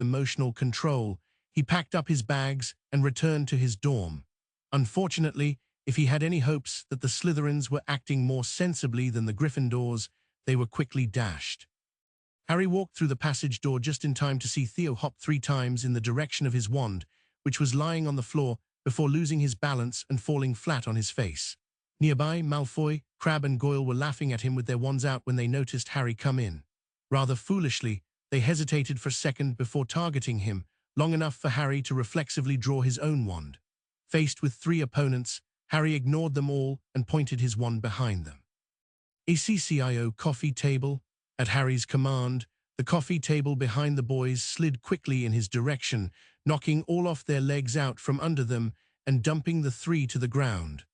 emotional control, he packed up his bags and returned to his dorm. Unfortunately, if he had any hopes that the Slytherins were acting more sensibly than the Gryffindors, they were quickly dashed. Harry walked through the passage door just in time to see Theo hop 3 times in the direction of his wand, which was lying on the floor, before losing his balance and falling flat on his face. Nearby, Malfoy, Crabbe and Goyle were laughing at him with their wands out when they noticed Harry come in. Rather foolishly, they hesitated for a second before targeting him, long enough for Harry to reflexively draw his own wand. Faced with 3 opponents, Harry ignored them all and pointed his wand behind them. A CCIO coffee table. At Harry's command, the coffee table behind the boys slid quickly in his direction, knocking all off their legs out from under them and dumping the 3 to the ground.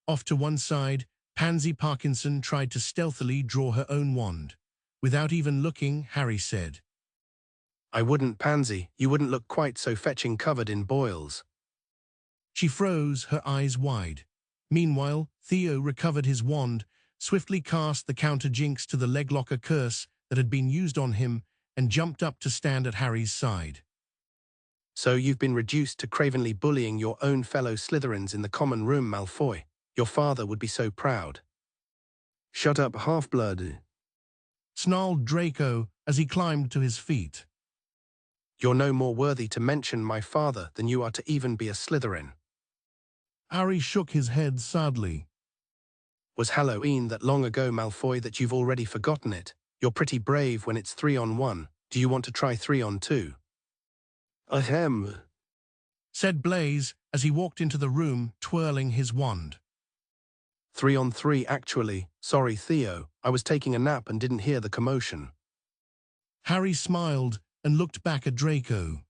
Off to one side, Pansy Parkinson tried to stealthily draw her own wand. Without even looking, Harry said, "I wouldn't, Pansy. You wouldn't look quite so fetching covered in boils." She froze, her eyes wide. Meanwhile, Theo recovered his wand, swiftly cast the counter-jinx to the leglocker curse that had been used on him, and jumped up to stand at Harry's side. "So you've been reduced to cravenly bullying your own fellow Slytherins in the common room, Malfoy. Your father would be so proud." "Shut up, half-blood," snarled Draco as he climbed to his feet. "You're no more worthy to mention my father than you are to even be a Slytherin." Harry shook his head sadly. "Was Halloween that long ago, Malfoy, that you've already forgotten it? You're pretty brave when it's 3-on-1. Do you want to try 3-on-2? "Ahem," said Blaise as he walked into the room, twirling his wand. 3-on-3, actually. Sorry, Theo. I was taking a nap and didn't hear the commotion." Harry smiled and looked back at Draco.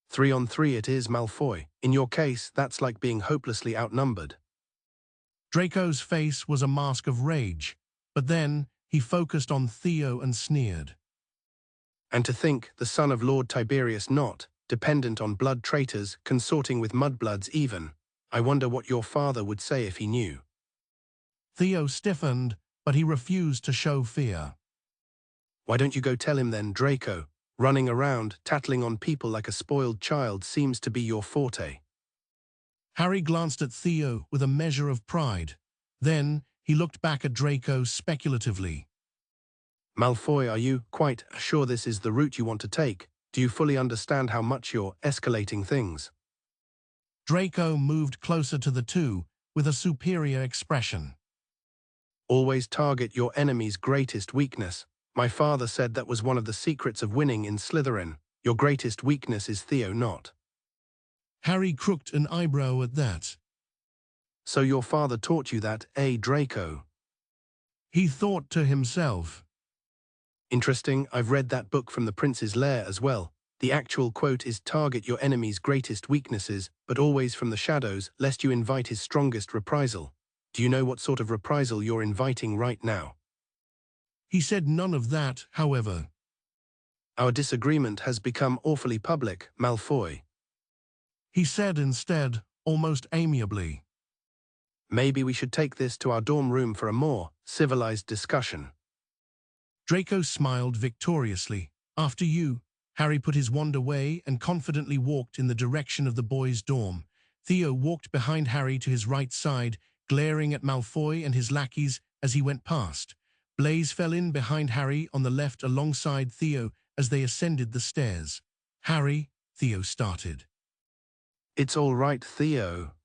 3-on-3 it is, Malfoy. In your case, that's like being hopelessly outnumbered." Draco's face was a mask of rage, but then he focused on Theo and sneered. "And to think, the son of Lord Tiberius not, dependent on blood traitors, consorting with mudbloods even. I wonder what your father would say if he knew." Theo stiffened, but he refused to show fear. "Why don't you go tell him then, Draco? Running around, tattling on people like a spoiled child seems to be your forte." Harry glanced at Theo with a measure of pride. Then he looked back at Draco speculatively. "Malfoy, are you quite sure this is the route you want to take? Do you fully understand how much you're escalating things?" Draco moved closer to the two with a superior expression. "Always target your enemy's greatest weakness. My father said that was one of the secrets of winning in Slytherin. Your greatest weakness is Theo not." Harry crooked an eyebrow at that. "So your father taught you that, eh, Draco?" He thought to himself. "Interesting, I've read that book from the Prince's Lair as well. The actual quote is target your enemy's greatest weaknesses, but always from the shadows, lest you invite his strongest reprisal. Do you know what sort of reprisal you're inviting right now?" He said none of that, however. "Our disagreement has become awfully public, Malfoy." He said instead, almost amiably. "Maybe we should take this to our dorm room for a more civilized discussion." Draco smiled victoriously. After you. Harry put his wand away and confidently walked in the direction of the boys' dorm. Theo walked behind Harry to his right side, glaring at Malfoy and his lackeys as he went past. Blaise fell in behind Harry on the left alongside Theo as they ascended the stairs. "Harry," Theo started. "It's all right, Theo."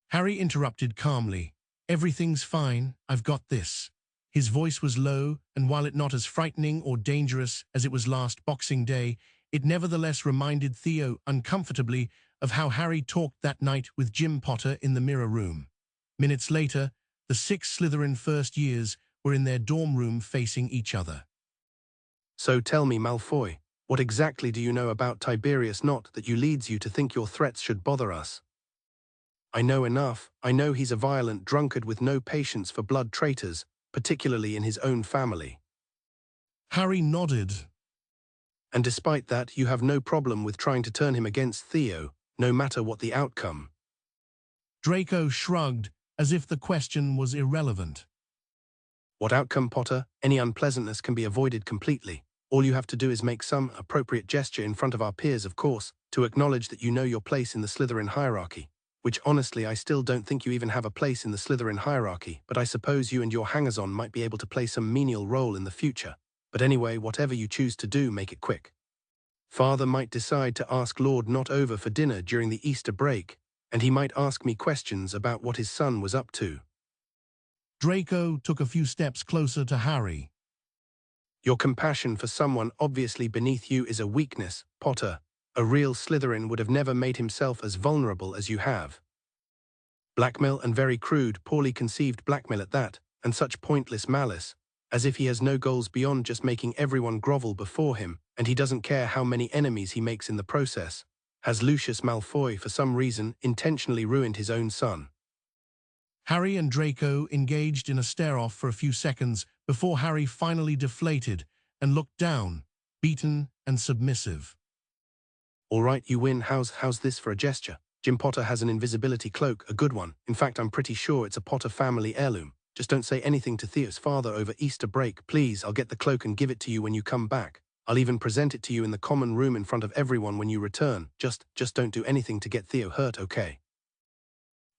Harry interrupted calmly. "Everything's fine, I've got this." His voice was low, and while it not as frightening or dangerous as it was last Boxing Day, it nevertheless reminded Theo uncomfortably of how Harry talked that night with Jim Potter in the mirror room. Minutes later, the 6 Slytherin first years were in their dorm room facing each other. "So tell me, Malfoy, what exactly do you know about Tiberius not that you leads you to think your threats should bother us?" "I know enough. I know he's a violent drunkard with no patience for blood traitors, particularly in his own family." Harry nodded. "And despite that, you have no problem with trying to turn him against Theo, no matter what the outcome." Draco shrugged, as if the question was irrelevant. "What outcome, Potter? Any unpleasantness can be avoided completely. All you have to do is make some appropriate gesture in front of our peers, of course, to acknowledge that you know your place in the Slytherin hierarchy. Which honestly, I still don't think you even have a place in the Slytherin hierarchy, but I suppose you and your hangers-on might be able to play some menial role in the future. But anyway, whatever you choose to do, make it quick. Father might decide to ask Lord not over for dinner during the Easter break, and he might ask me questions about what his son was up to. Draco took a few steps closer to Harry. Your compassion for someone obviously beneath you is a weakness, Potter. A real Slytherin would have never made himself as vulnerable as you have. Blackmail, and very crude, poorly conceived blackmail at that, and such pointless malice, as if he has no goals beyond just making everyone grovel before him, and he doesn't care how many enemies he makes in the process. Has Lucius Malfoy, for some reason, intentionally ruined his own son? Harry and Draco engaged in a stare-off for a few seconds before Harry finally deflated and looked down, beaten and submissive. All right, you win. How's this for a gesture? Jim Potter has an invisibility cloak, a good one. In fact, I'm pretty sure it's a Potter family heirloom. Just don't say anything to Theo's father over Easter break, please. I'll get the cloak and give it to you when you come back. I'll even present it to you in the common room in front of everyone when you return. Just don't do anything to get Theo hurt, okay?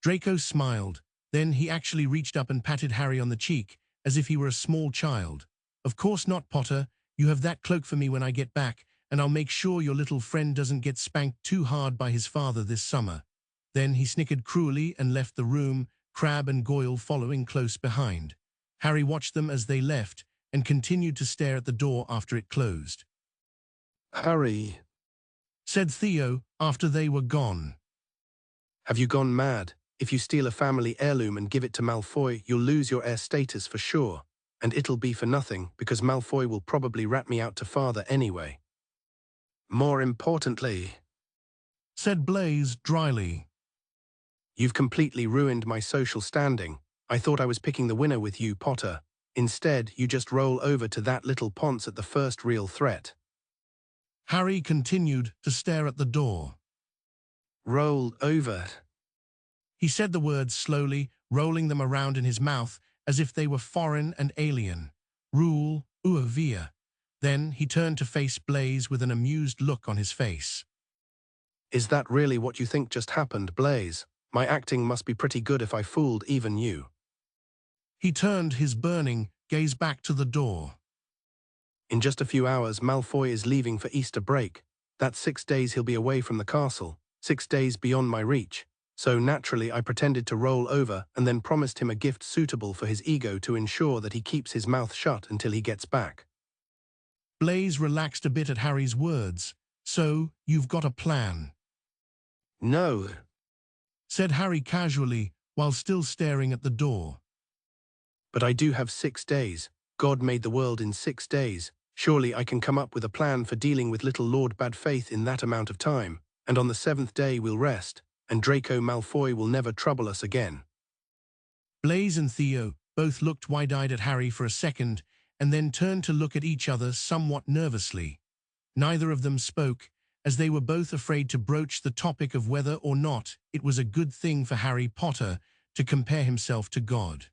Draco smiled. Then he actually reached up and patted Harry on the cheek, as if he were a small child. Of course not, Potter. You have that cloak for me when I get back, and I'll make sure your little friend doesn't get spanked too hard by his father this summer. Then he snickered cruelly and left the room, Crabbe and Goyle following close behind. Harry watched them as they left and continued to stare at the door after it closed. Harry, said Theo after they were gone. Have you gone mad? If you steal a family heirloom and give it to Malfoy, you'll lose your heir status for sure. And it'll be for nothing, because Malfoy will probably rat me out to father anyway. More importantly, said Blaise dryly, you've completely ruined my social standing. I thought I was picking the winner with you, Potter. Instead, you just roll over to that little ponce at the first real threat. Harry continued to stare at the door. Roll over. He said the words slowly, rolling them around in his mouth as if they were foreign and alien. Rule, via. Then he turned to face Blaise with an amused look on his face. Is that really what you think just happened, Blaise? My acting must be pretty good if I fooled even you. He turned his burning gaze back to the door. In just a few hours, Malfoy is leaving for Easter break. That's 6 days he'll be away from the castle, 6 days beyond my reach. So naturally I pretended to roll over and then promised him a gift suitable for his ego to ensure that he keeps his mouth shut until he gets back. Blaise relaxed a bit at Harry's words. So, you've got a plan? No, said Harry casually, while still staring at the door. But I do have 6 days. God made the world in 6 days. Surely I can come up with a plan for dealing with little Lord Badfaith in that amount of time, and on the 7th day we'll rest, and Draco Malfoy will never trouble us again. Blaise and Theo both looked wide-eyed at Harry for a second, and then turned to look at each other somewhat nervously. Neither of them spoke, as they were both afraid to broach the topic of whether or not it was a good thing for Harry Potter to compare himself to God.